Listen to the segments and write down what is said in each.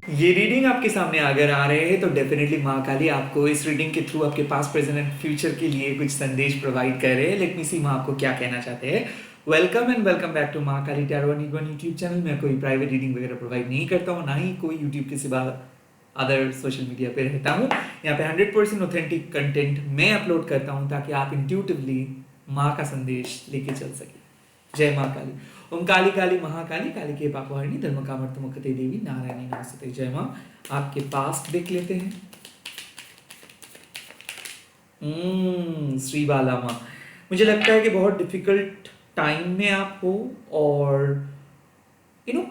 ये रीडिंग आपके सामने अगर आ रहे हैं तो डेफिनेटली माँ काली आपको इस रीडिंग के थ्रू आपके पास्ट प्रेजेंट एंड फ्यूचर के लिए कुछ संदेश प्रोवाइड कर रहे हैं। लेट मी सी माँ आपको क्या कहना चाहते हैं। Welcome and welcome back to Maa Kali tarot one YouTube channel. मैं कोई प्राइवेट रीडिंग वगैरह प्रोवाइड नहीं करता हूँ, ना ही कोई यूट्यूब के सिवा अदर सोशल मीडिया पे रहता हूँ। यहाँ पे 100% ऑथेंटिक कंटेंट मैं अपलोड करता हूँ ताकि आप इंट्यूटिवली माँ का संदेश लेके चल सके। जय माँ काली। ओम काली काली महाकाली काली के पापवाहिनी धर्म कामर्थ मुक्ते देवी नारायणी नमस्ते। जय माँ। आपके पास्ट देख लेते हैं। श्री बाला माँ, मुझे लगता है कि बहुत डिफिकल्ट टाइम में आप हो और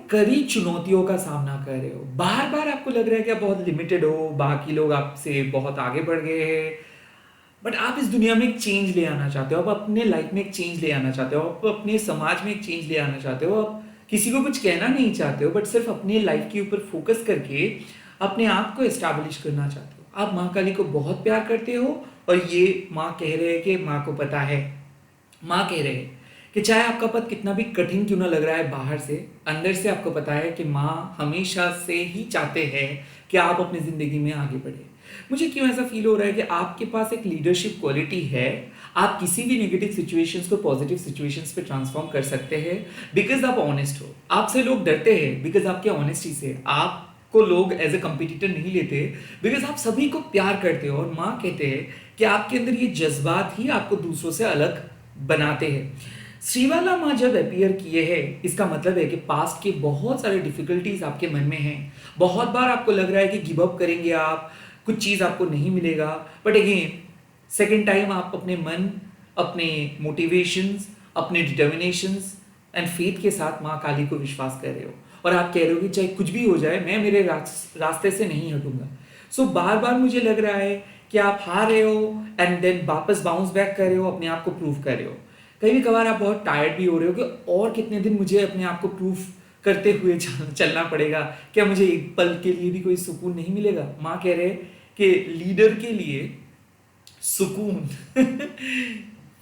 कड़ी चुनौतियों का सामना कर रहे हो। बार बार आपको लग रहा है कि आप बहुत लिमिटेड हो, बाकी लोग आपसे बहुत आगे बढ़ गए हैं, बट आप इस दुनिया में एक चेंज ले आना चाहते हो। आप अपने लाइफ में एक चेंज ले आना चाहते हो, आप अपने समाज में एक चेंज ले आना चाहते हो। आप किसी को कुछ कहना नहीं चाहते हो, बट सिर्फ अपने लाइफ के ऊपर फोकस करके अपने आप को एस्टैब्लिश करना चाहते हो। आप माँ काली को बहुत प्यार करते हो और ये माँ कह रहे हैं कि माँ को पता है, माँ कह रहे हैं कि चाहे आपका पथ कितना भी कठिन क्यों ना लग रहा है बाहर से, अंदर से आपको पता है कि माँ हमेशा से ही चाहते हैं कि आप अपनी ज़िंदगी में आगे बढ़े। मुझे क्यों ऐसा फील हो रहा है कि आपके पास एक लीडरशिप क्वालिटी है। आप किसी भी नेगेटिव सिचुएशंस को पॉजिटिव सिचुएशंस पे ट्रांसफॉर्म कर सकते हैं बिकॉज आप ऑनेस्ट हो। आपसे लोग डरते हैं बिकॉज आपके ऑनेस्टी से। आपको लोग एज ए कंपिटिटर नहीं लेते बिकॉज आप सभी को प्यार करते हो। और माँ कहते हैं कि आपके अंदर ये जज्बात ही आपको दूसरों से अलग बनाते हैं। श्रीवाला माँ जब अपीयर किए हैं, इसका मतलब है कि पास्ट के बहुत सारे डिफिकल्टीज आपके मन में हैं। बहुत बार आपको लग रहा है कि गिव अप करेंगे आप, कुछ चीज़ आपको नहीं मिलेगा, बट अगेन सेकेंड टाइम आप अपने मन, अपने मोटिवेशंस, अपने डिटर्मिनेशंस एंड फेथ के साथ माँ काली को विश्वास कर रहे हो और आप कह रहे हो कि चाहे कुछ भी हो जाए मैं मेरे रास्ते से नहीं हटूंगा। सो बार बार मुझे लग रहा है कि आप हार रहे हो एंड देन वापस बाउंस बैक कर रहे हो, अपने आप को प्रूव कर रहे हो। कई भी कभार आप बहुत टायर्ड भी हो रहे हो कि और कितने दिन मुझे अपने आप को प्रूफ करते हुए चलना पड़ेगा, क्या मुझे एक पल के लिए भी कोई सुकून नहीं मिलेगा। माँ कह रहे हैं कि लीडर के लिए सुकून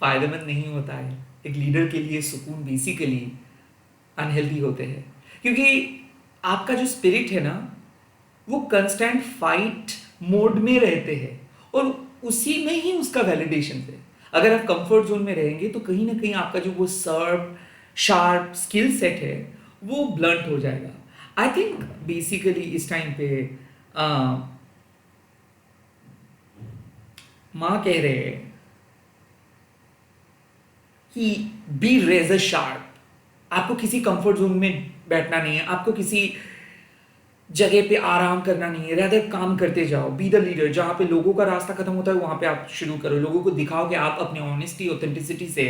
फायदेमंद नहीं होता है। एक लीडर के लिए सुकून बेसिकली अनहेल्दी होते हैं, क्योंकि आपका जो स्पिरिट है ना वो कंस्टेंट फाइट मोड में रहते हैं और उसी में ही उसका वैलिडेशन है। अगर आप कंफर्ट जोन में रहेंगे तो कहीं ना कहीं आपका जो वो शार्प स्किल सेट है वो ब्लंट हो जाएगा। आई थिंक बेसिकली इस टाइम पे माँ कह रहे हैं कि बी रेजर शार्प। आपको किसी कंफर्ट जोन में बैठना नहीं है, आपको किसी जगह पे आराम करना नहीं है, रेदर काम करते जाओ। Be the leader. जहां पे लोगों का रास्ता खत्म होता है वहां पे आप शुरू करो। लोगों को दिखाओ कि आप अपने ऑनेस्टी ऑथेंटिसिटी से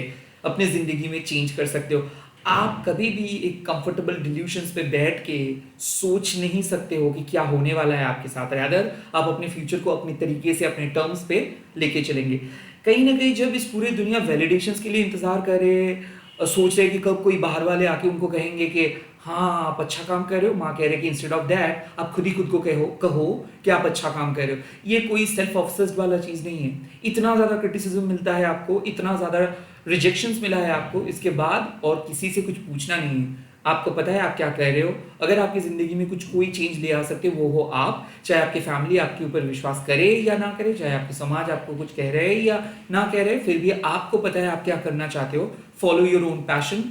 अपने जिंदगी में चेंज कर सकते हो। आप कभी भी एक कंफर्टेबल डिल्यूशंस पे बैठ के सोच नहीं सकते हो कि क्या होने वाला है आपके साथ। रेदर आप अपने फ्यूचर को अपने तरीके से अपने टर्म्स पे लेके चलेंगे। कहीं ना कहीं जब इस पूरी दुनिया वैलिडेशंस के लिए इंतजार कर रहे हैं, सोच रहे हैं कि कब कोई बाहर वाले आके उनको कहेंगे कि हाँ आप अच्छा काम कर रहे हो, माँ कह रहे हैं कि इंस्टेड ऑफ दैट आप खुद ही खुद को कहो कि आप अच्छा काम कर रहे हो। ये कोई सेल्फ ऑब्सेस्ड वाला चीज़ नहीं है। इतना ज़्यादा क्रिटिसिज्म मिलता है आपको, इतना ज़्यादा रिजेक्शंस मिला है आपको, इसके बाद और किसी से कुछ पूछना नहीं है। आपको पता है आप क्या कह रहे हो। अगर आपकी ज़िंदगी में कुछ कोई चेंज ले आ सकते वो हो आप। चाहे आपकी फैमिली आपके ऊपर विश्वास करे या ना करे, चाहे आपके समाज आपको कुछ कह रहे हैं या ना कह रहे, फिर भी आपको पता है आप क्या करना चाहते हो। Follow your own passion,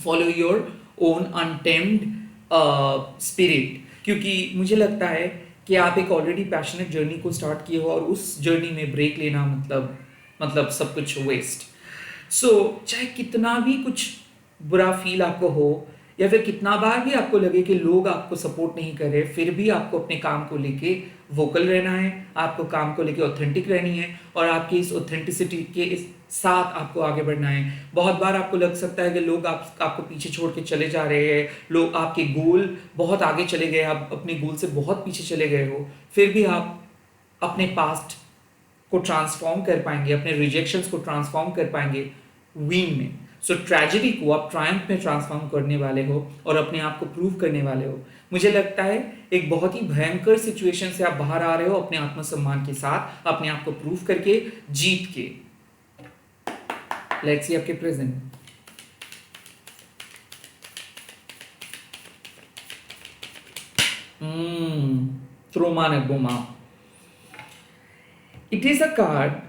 follow your own untamed spirit. क्योंकि मुझे लगता है कि आप एक ऑलरेडी पैशनेट जर्नी को स्टार्ट किए हो और उस जर्नी में ब्रेक लेना मतलब सब कुछ वेस्ट। सो चाहे कितना भी कुछ बुरा फील आपको हो या फिर कितना बार भी आपको लगे कि लोग आपको सपोर्ट नहीं कर रहे, फिर भी आपको अपने काम को लेके वोकल रहना है। आपको काम को लेके ऑथेंटिक रहनी है और आपकी इस ऑथेंटिसिटी के इस साथ आपको आगे बढ़ना है। बहुत बार आपको लग सकता है कि लोग आपको पीछे छोड़ के चले जा रहे हैं, लोग आपके गोल बहुत आगे चले गए, आप अपने गोल से बहुत पीछे चले गए हो, फिर भी आप अपने पास्ट को ट्रांसफॉर्म कर पाएंगे, अपने रिजेक्शंस को ट्रांसफॉर्म कर पाएंगे विन में। सो ट्रेजेडी को आप ट्रायम्फ में ट्रांसफॉर्म करने वाले हो और अपने आप को प्रूव करने वाले हो। मुझे लगता है एक बहुत ही भयंकर सिचुएशन से आप बाहर आ रहे हो अपने आत्मसम्मान के साथ, अपने आप को प्रूव करके, जीत के। लेट्स सी आपके present. Troma Naguma. It is a card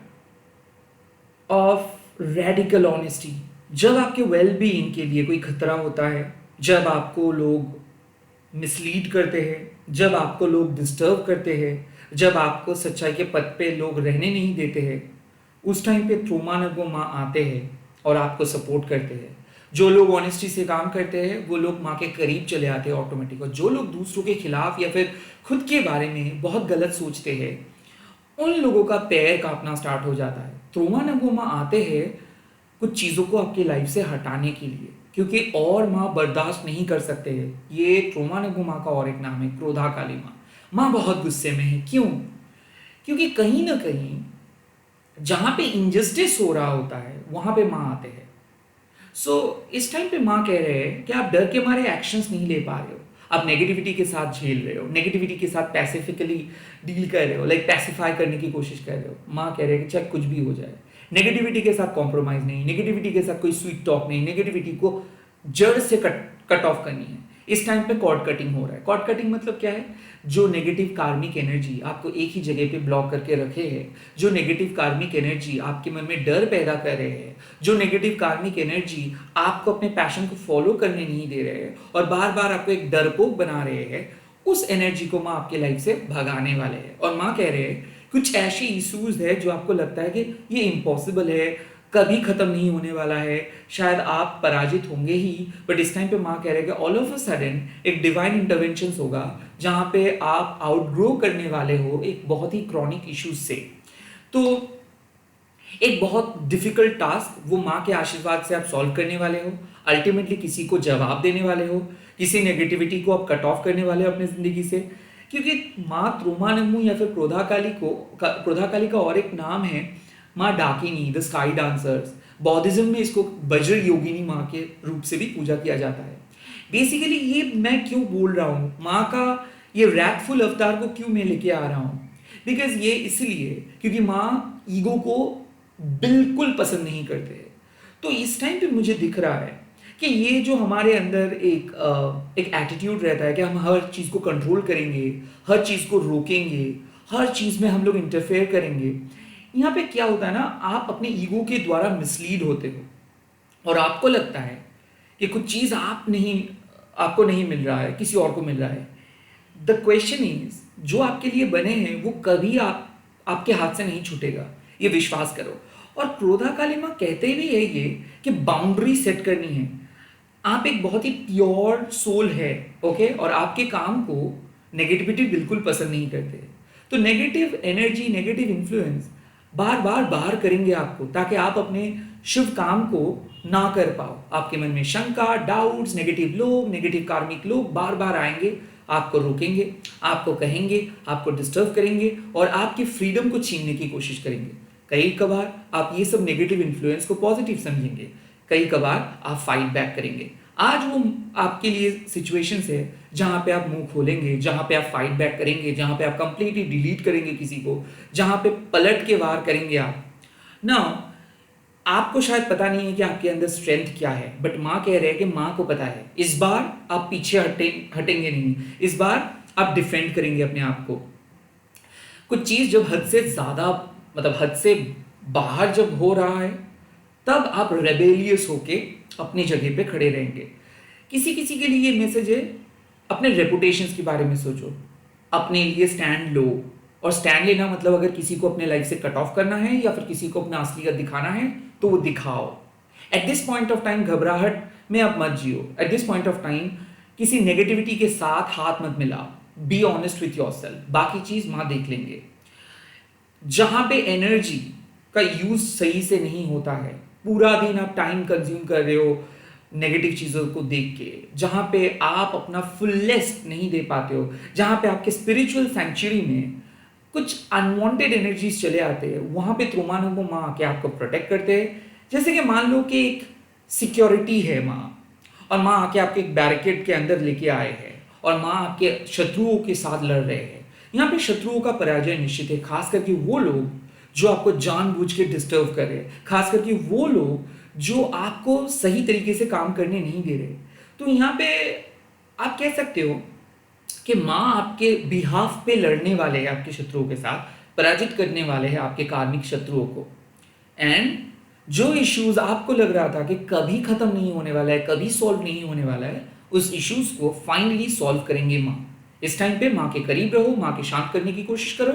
of radical honesty. जब आपके वेल बीइंग के लिए कोई खतरा होता है, जब आपको लोग मिसलीड करते हैं, जब आपको लोग डिस्टर्ब करते हैं, जब आपको सच्चाई के पथ पे लोग रहने नहीं देते हैं, उस टाइम पे ट्रोमा नगोमा आते हैं और आपको सपोर्ट करते हैं। जो लोग ऑनेस्टी से काम करते हैं वो लोग माँ के करीब चले आते हैं ऑटोमेटिक, और जो लोग दूसरों के खिलाफ या फिर खुद के बारे में बहुत गलत सोचते हैं उन लोगों का पैर कांपना स्टार्ट हो जाता है। ट्रोमा नगोमा आते हैं कुछ चीज़ों को आपकी लाइफ से हटाने के लिए, क्योंकि और माँ बर्दाश्त नहीं कर सकते हैं। ये ट्रोमा नगोमा का और एक नाम है क्रोधा काली माँ। माँ बहुत गुस्से में है। क्यों? क्योंकि कहीं ना कहीं जहाँ पे इंजस्टिस हो रहा होता है वहाँ पे माँ आते हैं। इस टाइम पे माँ कह रहे हैं कि आप डर के मारे एक्शंस नहीं ले पा रहे हो, आप नेगेटिविटी के साथ झेल रहे हो, नेगेटिविटी के साथ पैसिफिकली डील कर रहे हो, लाइक पैसिफाई करने की कोशिश कर रहे हो। माँ कह रहे हैं कि चाहे कुछ भी हो जाए, नेगेटिविटी के साथ कॉम्प्रोमाइज़ नहीं, नेगेटिविटी के साथ कोई स्वीट टॉक नहीं, नेगेटिविटी को जड़ से कट ऑफ करनी है। इस टाइम पे कॉर्ड कटिंग हो रहा है। कॉर्ड कटिंग मतलब क्या है? जो नेगेटिव कार्मिक एनर्जी आपको एक ही जगह पे ब्लॉक करके रखे है, जो नेगेटिव कार्मिक एनर्जी आपके मन में डर पैदा कर रहे हैं, जो नेगेटिव कार्मिक एनर्जी आपको अपने पैशन को फॉलो करने नहीं दे रहे हैं और बार बार आपको एक डरपोक बना रहे हैं, उस एनर्जी को माँ आपके लाइफ से भगाने वाले हैं। और माँ कह रहे हैं कुछ ऐसी इश्यूज है जो आपको लगता है कि ये इम्पॉसिबल है, कभी खत्म नहीं होने वाला है, शायद आप पराजित होंगे ही, बट इस टाइम पे माँ कह रहे हैं कि ऑल ऑफ अ सडन एक डिवाइन इंटरवेंशन होगा जहाँ पे आप आउटग्रो करने वाले हो एक बहुत ही क्रॉनिक इश्यूज से। तो एक बहुत डिफिकल्ट टास्क वो माँ के आशीर्वाद से आप सॉल्व करने वाले हो। अल्टीमेटली किसी को जवाब देने वाले हो, किसी नेगेटिविटी को आप कट ऑफ करने वाले हो अपनी जिंदगी से। क्योंकि माँ त्रोमानम्मू या फिर क्रोधा काली का और एक नाम है माँ डाकिनी, द स्काई डांसर्स। बौद्धिज्म में इसको वज्र योगिनी माँ के रूप से भी पूजा किया जाता है। बेसिकली ये मैं क्यों बोल रहा हूँ, माँ का ये रैथफुल अवतार को क्यों मैं लेके आ रहा हूँ, बिकॉज ये इसलिए क्योंकि माँ ईगो को बिल्कुल पसंद नहीं करते। तो इस टाइम पे मुझे दिख रहा है कि ये जो हमारे अंदर एक एटीट्यूड रहता है कि हम हर चीज़ को कंट्रोल करेंगे, हर चीज़ को रोकेंगे, हर चीज़ में हम लोग इंटरफेयर करेंगे। यहाँ पे क्या होता है ना, आप अपने ईगो के द्वारा मिसलीड होते हो और आपको लगता है कि कुछ चीज़ आपको नहीं मिल रहा है, किसी और को मिल रहा है। द क्वेश्चन इज, जो आपके लिए बने हैं वो कभी आपके हाथ से नहीं छूटेगा, ये विश्वास करो। और क्रोधा काली माँ कहते भी है ये कि बाउंड्री सेट करनी है। आप एक बहुत ही प्योर सोल है, ओके, और आपके काम को नेगेटिविटी बिल्कुल पसंद नहीं करते। तो नेगेटिव एनर्जी, नेगेटिव इन्फ्लुएंस बार बार बाहर करेंगे आपको, ताकि आप अपने शुभ काम को ना कर पाओ। आपके मन में शंका, डाउट्स, नेगेटिव लोग, नेगेटिव कार्मिक लोग बार बार आएंगे, आपको रोकेंगे, आपको कहेंगे, आपको डिस्टर्ब करेंगे और आपकी फ्रीडम को छीनने की कोशिश करेंगे। कई कबार आप ये सब नेगेटिव इन्फ्लुएंस को पॉजिटिव समझेंगे, कई कबार आप फाइट बैक करेंगे। आज वो आपके लिए सिचुएशंस है जहाँ पे आप मुंह खोलेंगे, जहाँ पे आप फाइट बैक करेंगे, जहाँ पे आप कंप्लीटली डिलीट करेंगे किसी को, जहाँ पे पलट के वार करेंगे आप ना। आपको शायद पता नहीं है कि आपके अंदर स्ट्रेंथ क्या है, बट माँ कह रहे हैं कि माँ को पता है। इस बार आप पीछे हटेंगे नहीं, इस बार आप डिफेंड करेंगे अपने आप को। कुछ चीज़ जब हद से ज़्यादा, मतलब हद से बाहर जब हो रहा है, तब आप रेबेलियस होके अपनी जगह पे खड़े रहेंगे। किसी किसी के लिए ये मैसेज है, अपने रेपुटेशंस के बारे में सोचो, अपने लिए स्टैंड लो। और स्टैंड लेना मतलब अगर किसी को अपने लाइफ से कट ऑफ करना है या फिर किसी को अपना असलियत दिखाना है तो वो दिखाओ। At this point of time घबराहट में आप मत जियो। At this point of time किसी नेगेटिविटी के साथ हाथ मत मिलाओ। बी ऑनेस्ट विथ योरसेल्फ, बाकी चीज माँ देख लेंगे। जहां पे एनर्जी का यूज सही से नहीं होता है, पूरा दिन आप टाइम कंज्यूम कर रहे हो नेगेटिव चीज़ों को देख के, जहाँ पे आप अपना फुलेस्ट नहीं दे पाते हो, जहाँ पे आपके स्पिरिचुअल सेंचुरी में कुछ अनवांटेड एनर्जीज चले आते हैं, वहाँ पे त्रोमानम्मू माँ आके आपको प्रोटेक्ट करते हैं। जैसे कि मान लो कि एक सिक्योरिटी है माँ, और माँ आके आपके एक बैरिकेड के अंदर लेके आए हैं और माँ आपके शत्रुओं के साथ लड़ रहे हैं। यहाँ पे शत्रुओं का पराजय निश्चित है, खास करके वो लोग जो आपको जानबूझ के डिस्टर्ब कर रहे हैं, खास करके वो लोग जो आपको सही तरीके से काम करने नहीं दे रहे। तो यहाँ पे आप कह सकते हो कि माँ आपके बिहाफ पे लड़ने वाले हैं आपके शत्रुओं के साथ, पराजित करने वाले हैं आपके कार्मिक शत्रुओं को। एंड जो इश्यूज आपको लग रहा था कि कभी खत्म नहीं होने वाला है, कभी सॉल्व नहीं होने वाला है, उस इश्यूज को फाइनली सॉल्व करेंगे माँ। इस टाइम पे माँ के करीब रहो, माँ के शांत करने की कोशिश करो,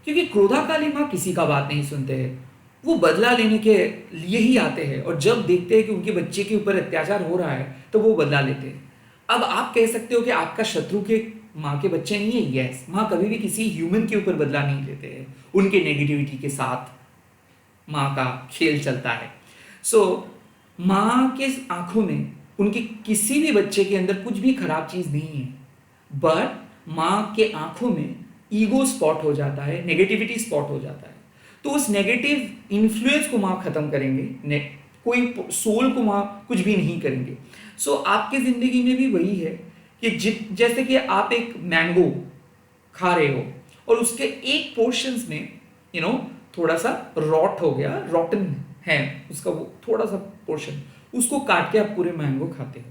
क्योंकि क्रोधाकाली माँ किसी का बात नहीं सुनते हैं। वो बदला लेने के लिए ही आते हैं, और जब देखते हैं कि उनके बच्चे के ऊपर अत्याचार हो रहा है तो वो बदला लेते हैं। अब आप कह सकते हो कि आपका शत्रु के माँ के बच्चे नहीं है। यस, माँ कभी भी किसी ह्यूमन के ऊपर बदला नहीं लेते हैं, उनके नेगेटिविटी के साथ माँ का खेल चलता है। सो माँ के आंखों में उनके किसी भी बच्चे के अंदर कुछ भी खराब चीज़ नहीं है, बट माँ के आंखों में ईगो स्पॉट हो जाता है, नेगेटिविटी स्पॉट हो जाता है। तो उस नेगेटिव इन्फ्लुएंस को माँ खत्म करेंगे, कोई सोल को माँ कुछ भी नहीं करेंगे। सो आपकी ज़िंदगी में भी वही है कि जैसे कि आप एक मैंगो खा रहे हो और उसके एक पोर्शंस में थोड़ा सा रॉट हो गया, रॉटन है उसका वो थोड़ा सा पोर्शन, उसको काट के आप पूरे मैंगो खाते हो।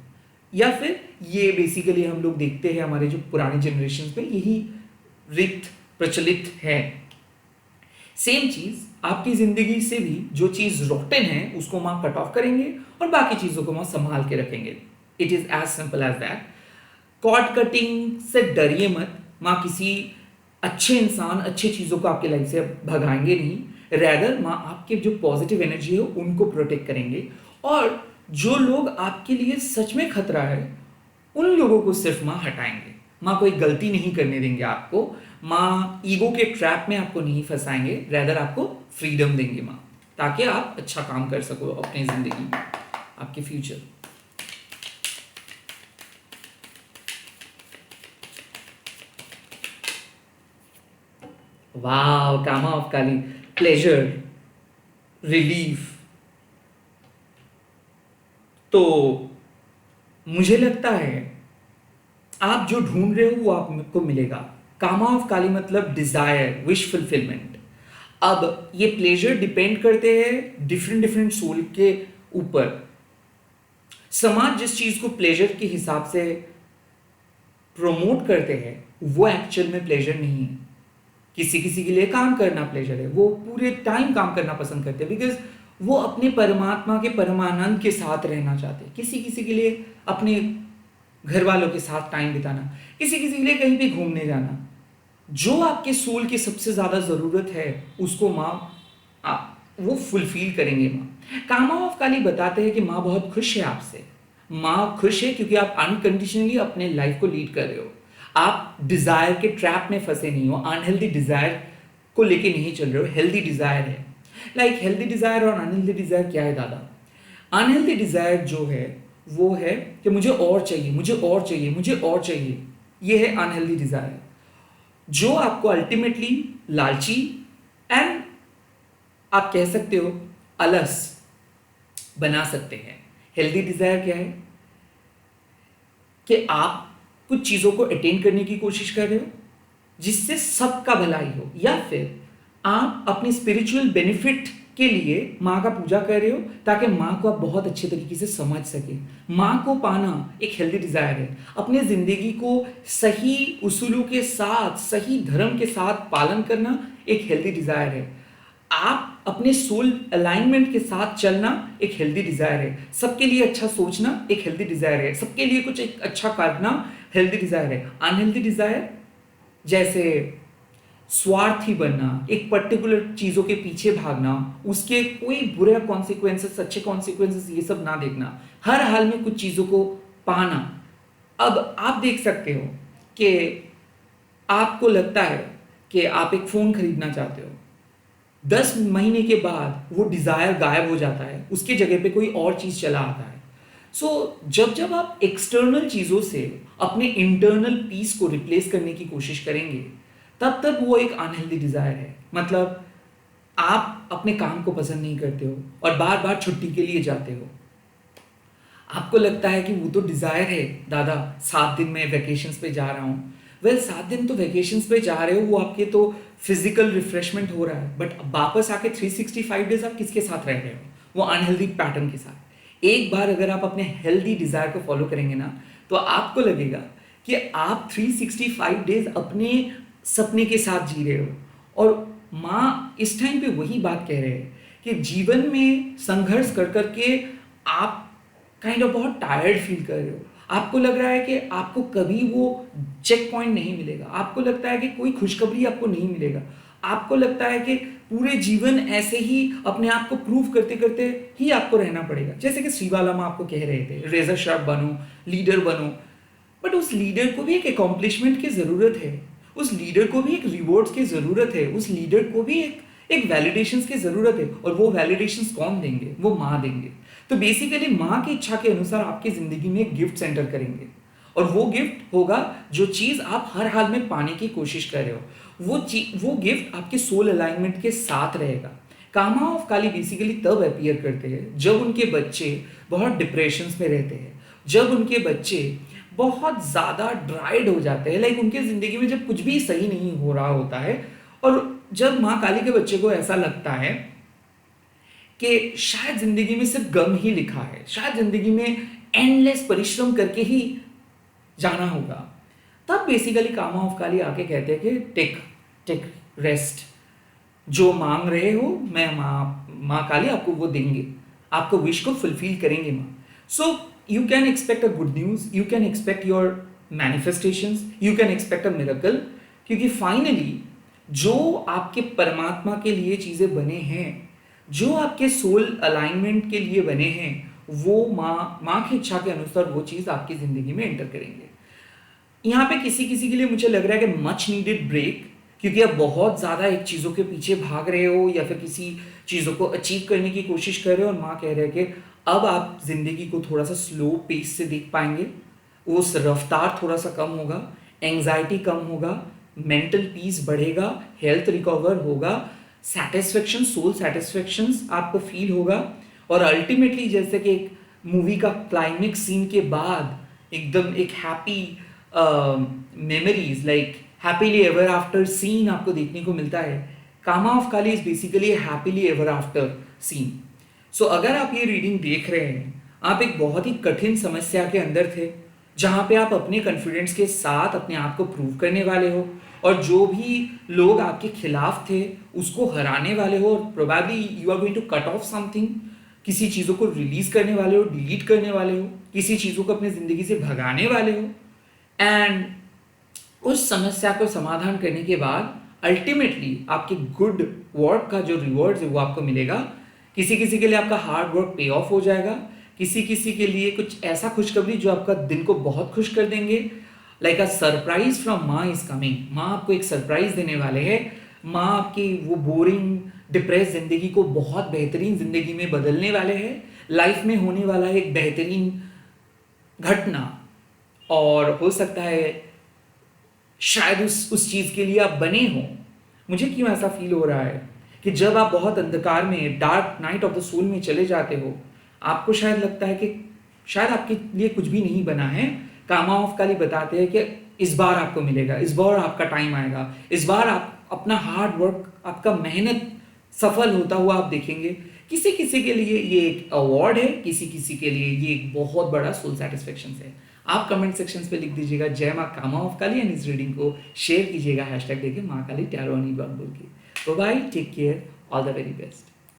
या फिर ये बेसिकली हम लोग देखते हैं हमारे जो पुराने जनरेशन में यही रित प्रचलित है। सेम चीज आपकी जिंदगी से भी जो चीज रॉटन है उसको माँ कट ऑफ करेंगे और बाकी चीजों को माँ संभाल के रखेंगे। It is as simple as that. Cord cutting से डरिए मत, माँ किसी अच्छे इंसान अच्छी चीज़ों को आपके लाइफ से भगाएंगे नहीं, रैदर माँ आपके जो पॉजिटिव एनर्जी है उनको प्रोटेक्ट करेंगे। और जो लोग आपके लिए सच में खतरा है उन लोगों को सिर्फ माँ हटाएंगे। माँ कोई गलती नहीं करने देंगे आपको, माँ ईगो के ट्रैप में आपको नहीं फंसाएंगे, रैदर आपको फ्रीडम देंगे माँ, ताकि आप अच्छा काम कर सको अपनी ज़िंदगी में, आपके फ्यूचर। वाह, कामा ऑफ काली, प्लेजर, रिलीफ। तो मुझे लगता है आप जो ढूंढ रहे हो वो आपको मिलेगा। कामा ऑफ काली मतलब डिजायर, विश फुलफिलमेंट। अब ये प्लेजर डिपेंड करते हैं डिफरेंट डिफरेंट सोल के ऊपर। समाज जिस चीज को प्लेजर के हिसाब से प्रमोट करते हैं वो एक्चुअल में प्लेजर नहीं है। किसी किसी के लिए काम करना प्लेजर है, वो पूरे टाइम काम करना पसंद करते हैं बिकॉज वो अपने परमात्मा के परमानंद के साथ रहना चाहते हैं। किसी किसी के लिए अपने घर वालों के साथ टाइम बिताना, किसी किसी के लिए कहीं पे घूमने जाना। जो आपके सोल की सबसे ज़्यादा ज़रूरत है उसको माँ वो फुलफिल करेंगे माँ। कामा ऑफ काली बताते हैं कि माँ बहुत खुश है आपसे। माँ खुश है क्योंकि आप अनकंडीशनली अपने लाइफ को लीड कर रहे हो, आप डिजायर के ट्रैप में फंसे नहीं हो, अनहेल्दी डिजायर को लेके नहीं चल रहे हो, हेल्दी डिजायर है। लाइक हेल्दी डिजायर और अनहेल्दी डिजायर क्या है दादा? अनहेल्दी डिजायर जो है वो है कि मुझे और चाहिए, मुझे और चाहिए, मुझे और चाहिए, ये है अनहेल्दी डिजायर, जो आपको अल्टीमेटली लालची एंड आप कह सकते हो अलस बना सकते हैं। हेल्दी डिजायर क्या है कि आप कुछ चीज़ों को अटेन करने की कोशिश कर रहे हो जिससे सबका भलाई हो, या फिर आप अपने स्पिरिचुअल बेनिफिट के लिए माँ का पूजा कर रहे हो ताकि माँ को आप बहुत अच्छे तरीके से समझ सके। माँ को पाना एक हेल्दी डिज़ायर है। अपने ज़िंदगी को सही उसूलों के साथ, सही धर्म के साथ पालन करना एक हेल्दी डिज़ायर है। आप अपने सोल अलाइनमेंट के साथ चलना एक हेल्दी डिज़ायर है। सबके लिए अच्छा सोचना एक हेल्दी डिज़ायर है। सबके लिए कुछ एक अच्छा करना हेल्दी डिज़ायर है। अनहेल्दी डिज़ायर जैसे स्वार्थी बनना, एक पर्टिकुलर चीज़ों के पीछे भागना, उसके कोई बुरे कॉन्सिक्वेंसेस, अच्छे कॉन्सिक्वेंसेस ये सब ना देखना, हर हाल में कुछ चीज़ों को पाना। अब आप देख सकते हो कि आपको लगता है कि आप एक फ़ोन खरीदना चाहते हो, 10 महीने के बाद वो डिज़ायर गायब हो जाता है, उसके जगह पे कोई और चीज़ चला आता है। जब जब आप एक्सटर्नल चीज़ों से अपने इंटरनल पीस को रिप्लेस करने की कोशिश करेंगे तब तब वो एक अनहेल्दी डिज़ायर है। मतलब आप अपने काम को पसंद नहीं करते हो और बार बार छुट्टी के लिए जाते हो। आपको लगता है कि वो तो डिज़ायर है दादा, 7 दिन मैं वैकेशंस पे जा रहा हूँ। वेल 7 दिन तो वैकेशंस पे जा रहे हो, वो आपके तो फिजिकल रिफ्रेशमेंट हो रहा है, बट वापस आके 365 डेज आप किसके साथ रह रहे हो? वो अनहेल्दी पैटर्न के साथ। एक बार अगर आप अपने हेल्दी डिज़ायर को फॉलो करेंगे ना तो आपको लगेगा कि आप 365 डेज अपने सपने के साथ जी रहे हो। और माँ इस टाइम पे वही बात कह रहे हैं कि जीवन में संघर्ष कर करके आप काइंड ऑफ बहुत टायर्ड फील कर रहे हो। आपको लग रहा है कि आपको कभी वो चेक पॉइंट नहीं मिलेगा, आपको लगता है कि कोई खुशखबरी आपको नहीं मिलेगा, आपको लगता है कि पूरे जीवन ऐसे ही अपने आप को प्रूव करते करते ही आपको रहना पड़ेगा। जैसे कि श्रीवाला माँ आपको कह रहे थे रेजर शार्प बनो, लीडर बनो, बट उस लीडर को भी एक अकॉम्प्लिशमेंट की ज़रूरत है, उस लीडर को भी एक रिवॉर्ड्स की ज़रूरत है, उस लीडर को भी एक वैलिडेशंस की ज़रूरत है। और वो वैलिडेशंस कौन देंगे? वो माँ देंगे। तो बेसिकली माँ की इच्छा के अनुसार आपकी ज़िंदगी में एक गिफ्ट सेंटर करेंगे, और वो गिफ्ट होगा जो चीज़ आप हर हाल में पाने की कोशिश कर रहे हो, वो गिफ्ट आपके सोल अलाइनमेंट के साथ रहेगा। कामा ऑफ काली बेसिकली तब अपीयर करते हैं जब उनके बच्चे बहुत डिप्रेशंस में रहते हैं, जब उनके बच्चे बहुत ज़्यादा ड्राइड हो जाते हैं, लाइक उनके ज़िंदगी में जब कुछ भी सही नहीं हो रहा होता है, और जब माँ काली के बच्चे को ऐसा लगता है कि शायद ज़िंदगी में सिर्फ गम ही लिखा है, शायद ज़िंदगी में एंडलेस परिश्रम करके ही जाना होगा, तब बेसिकली कामा ऑफ काली आके कहते हैं कि टेक टेक रेस्ट, जो मांग रहे हो मैं माँ काली आपको वो देंगे, आपको विश को फुलफिल करेंगे माँ। So you can expect a good news, you can expect your manifestations, you can expect a miracle, क्योंकि फाइनली जो आपके परमात्मा के लिए चीज़ें बने हैं, जो आपके सोल अलाइनमेंट के लिए बने हैं, वो माँ की इच्छा के अनुसार वो चीज़ आपकी ज़िंदगी में एंटर करेंगे। यहाँ पे किसी किसी के लिए मुझे लग रहा है कि मच नीडेड ब्रेक, क्योंकि आप बहुत ज़्यादा एक चीज़ों के पीछे भाग रहे हो या फिर किसी चीज़ों को अचीव करने की कोशिश कर रहे हो, और माँ कह रहे हैं कि अब आप ज़िंदगी को थोड़ा सा स्लो पेस से देख पाएंगे, उस रफ्तार थोड़ा सा कम होगा, एंग्जाइटी कम होगा, मेंटल पीस बढ़ेगा, हेल्थ रिकवर होगा, सेटिस्फेक्शन, सोल सेटिस्फेक्शन आपको फील होगा, और अल्टीमेटली जैसे कि एक मूवी का क्लाइमेक्स सीन के बाद एकदम एक happy memories like happily ever after scene आपको देखने को मिलता है। कामा of Kali is basically happily ever after scene. So अगर आप ये रीडिंग देख रहे हैं, आप एक बहुत ही कठिन समस्या के अंदर थे, जहाँ पे आप अपने कॉन्फिडेंस के साथ अपने आप को प्रूव करने वाले हो, और जो भी लोग आपके खिलाफ थे उसको हराने वाले हो, और probably you are going to cut off something, किसी चीज़ों को रिलीज करने वाले हो, डिलीट करने वाले हो, किसी चीज़ों को अपनी ज़िंदगी से भगाने वाले हो, एंड उस समस्या को समाधान करने के बाद अल्टीमेटली आपके गुड वर्क का जो रिवॉर्ड है वो आपको मिलेगा। किसी किसी के लिए आपका हार्ड वर्क पे ऑफ हो जाएगा, किसी किसी के लिए कुछ ऐसा खुशखबरी जो आपका दिन को बहुत खुश कर देंगे, लाइक अ सरप्राइज फ्रॉम माँ इज कमिंग। माँ आपको एक सरप्राइज देने वाले हैं, माँ आपकी वो बोरिंग डिप्रेस जिंदगी को बहुत बेहतरीन जिंदगी में बदलने वाले हैं। लाइफ में होने वाला है एक बेहतरीन घटना, और हो सकता है शायद उस चीज़ के लिए आप बने हो। मुझे क्यों ऐसा फील हो रहा है कि जब आप बहुत अंधकार में, dark night of the soul में चले जाते हो, आपको शायद लगता है कि शायद आपके लिए कुछ भी नहीं बना है। कामा ऑफ काली बताते हैं कि इस बार आपको मिलेगा, इस बार आपका टाइम आएगा, इस बार आप अपना हार्ड वर्क, आपका मेहनत सफल होता हुआ आप देखेंगे। किसी किसी के लिए ये एक अवार्ड है, किसी किसी के लिए ये एक बहुत बड़ा सोल सेटिस्फेक्शन है। आप कमेंट सेक्शंस पे लिख दीजिएगा जय माँ कामा ऑफ काली, एंड इस रीडिंग को शेयर कीजिएगा हैशटैग देके माँ काली टैरो बोल के। Bye, take care, all the very best.